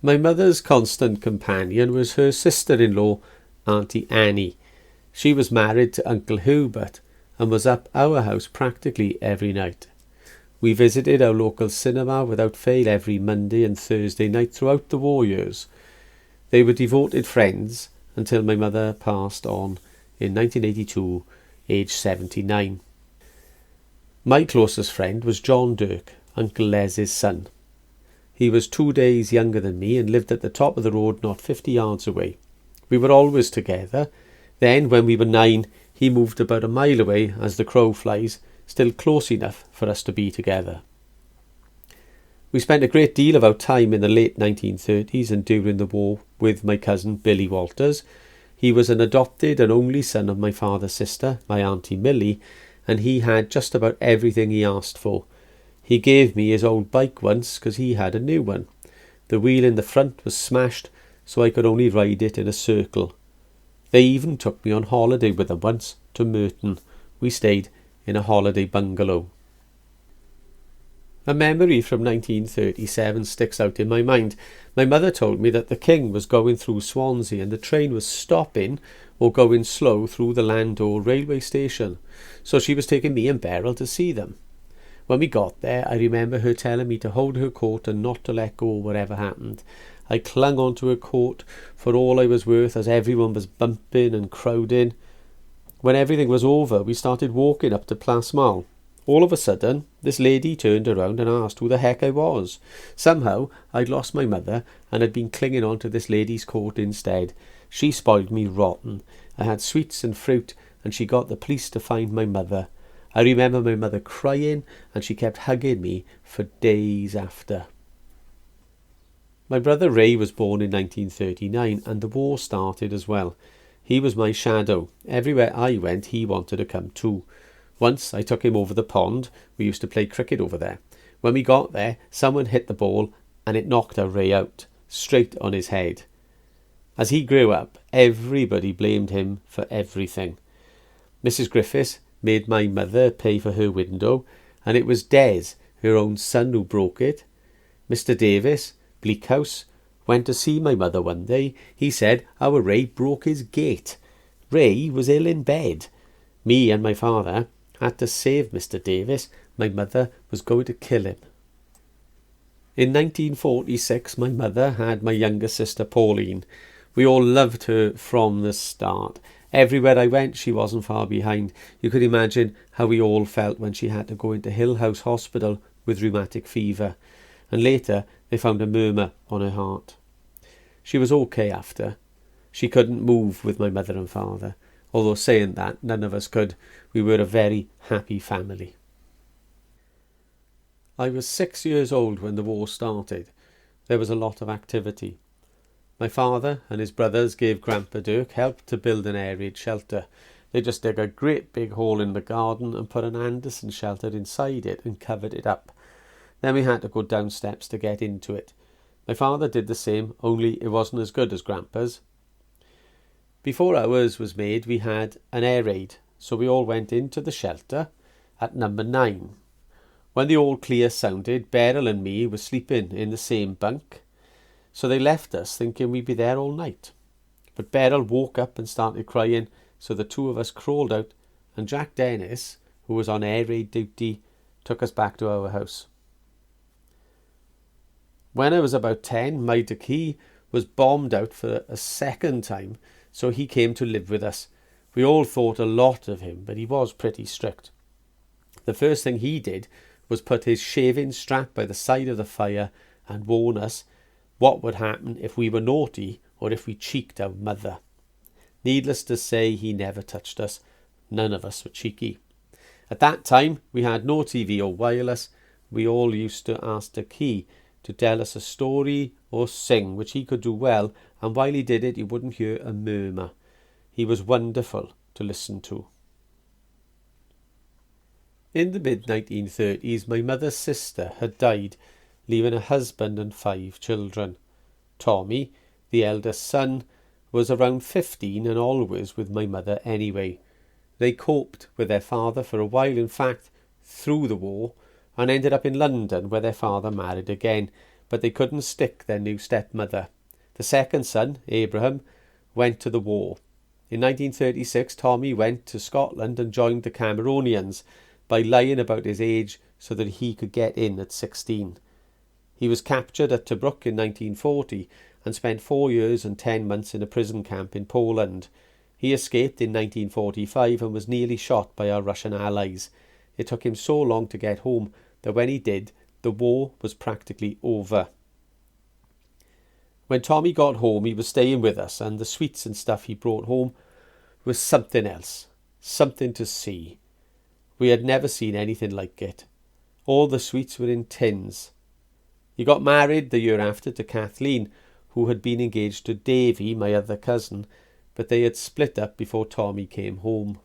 My mother's constant companion was her sister-in-law, Auntie Annie. She was married to Uncle Hubert and was up our house practically every night. We visited our local cinema without fail every Monday and Thursday night throughout the war years. They were devoted friends until my mother passed on in 1982, aged 79. My closest friend was John Dirk, Uncle Les's son. He was 2 days younger than me and lived at the top of the road not 50 yards away. We were always together. Then, when we were 9, he moved about a mile away as the crow flies, still close enough for us to be together. We spent a great deal of our time in the late 1930s and during the war with my cousin Billy Walters. He was an adopted and only son of my father's sister, my Auntie Millie, and he had just about everything he asked for. He gave me his old bike once because he had a new one. The wheel in the front was smashed, so I could only ride it in a circle. They even took me on holiday with them once to Merton. We stayed in a holiday bungalow. A memory from 1937 sticks out in my mind. My mother told me that the King was going through Swansea and the train was stopping or going slow through the Landor railway station, so she was taking me and Beryl to see them. When we got there, I remember her telling me to hold her coat and not to let go whatever happened. I clung onto her coat for all I was worth as everyone was bumping and crowding. When everything was over, we started walking up to Plas Mall. All of a sudden, this lady turned around and asked who the heck I was. Somehow, I'd lost my mother and had been clinging on to this lady's coat instead. She spoiled me rotten. I had sweets and fruit, and she got the police to find my mother. I remember my mother crying, and she kept hugging me for days after. My brother Ray was born in 1939, and the war started as well. He was my shadow. Everywhere I went, he wanted to come too. Once I took him over the pond. We used to play cricket over there. When we got there, someone hit the ball, and it knocked our Ray out, straight on his head. As he grew up, everybody blamed him for everything. Mrs. Griffiths made my mother pay for her window, and it was Des, her own son, who broke it. Mr. Davis, Bleak House, went to see my mother one day. He said our Ray broke his gate. Ray was ill in bed. Me and my father had to save Mr. Davis. My mother was going to kill him. In 1946, my mother had my younger sister Pauline. We all loved her from the start. Everywhere I went, she wasn't far behind. You could imagine how we all felt when she had to go into Hill House Hospital with rheumatic fever. And later, they found a murmur on her heart. She was okay after. She couldn't move with my mother and father. Although saying that, none of us could. We were a very happy family. I was 6 years old when the war started. There was a lot of activity. My father and his brothers gave Grandpa Dirk help to build an air raid shelter. They just dug a great big hole in the garden and put an Anderson shelter inside it and covered it up. Then we had to go down steps to get into it. My father did the same, only it wasn't as good as Grandpa's. Before ours was made, we had an air raid, so we all went into the shelter at number 9. When the all clear sounded, Beryl and me were sleeping in the same bunk, so they left us thinking we'd be there all night. But Beryl woke up and started crying, so the two of us crawled out, and Jack Dennis, who was on air raid duty, took us back to our house. When I was about 10, my Key was bombed out for a second time, so he came to live with us. We all thought a lot of him, but he was pretty strict. The first thing he did was put his shaving strap by the side of the fire and warn us what would happen if we were naughty or if we cheeked our mother. Needless to say, he never touched us. None of us were cheeky. At that time, we had no TV or wireless. We all used to ask the Key to tell us a story or sing, which he could do well, and while he did it, you wouldn't hear a murmur. He was wonderful to listen to. In the mid-1930s, my mother's sister had died, leaving a husband and 5 children. Tommy, the eldest son, was around 15 and always with my mother anyway. They coped with their father for a while, in fact, through the war, and ended up in London where their father married again. but they couldn't stick their new stepmother. The second son, Abraham, went to the war. In 1936, Tommy went to Scotland and joined the Cameronians by lying about his age so that he could get in at 16. He was captured at Tobruk in 1940 and spent 4 years and 10 months in a prison camp in Poland. He escaped in 1945 and was nearly shot by our Russian allies. It took him so long to get home that when he did, the war was practically over. When Tommy got home, he was staying with us, and the sweets and stuff he brought home was something else, something to see. We had never seen anything like it. All the sweets were in tins. He got married the year after to Kathleen, who had been engaged to Davy, my other cousin, but they had split up before Tommy came home.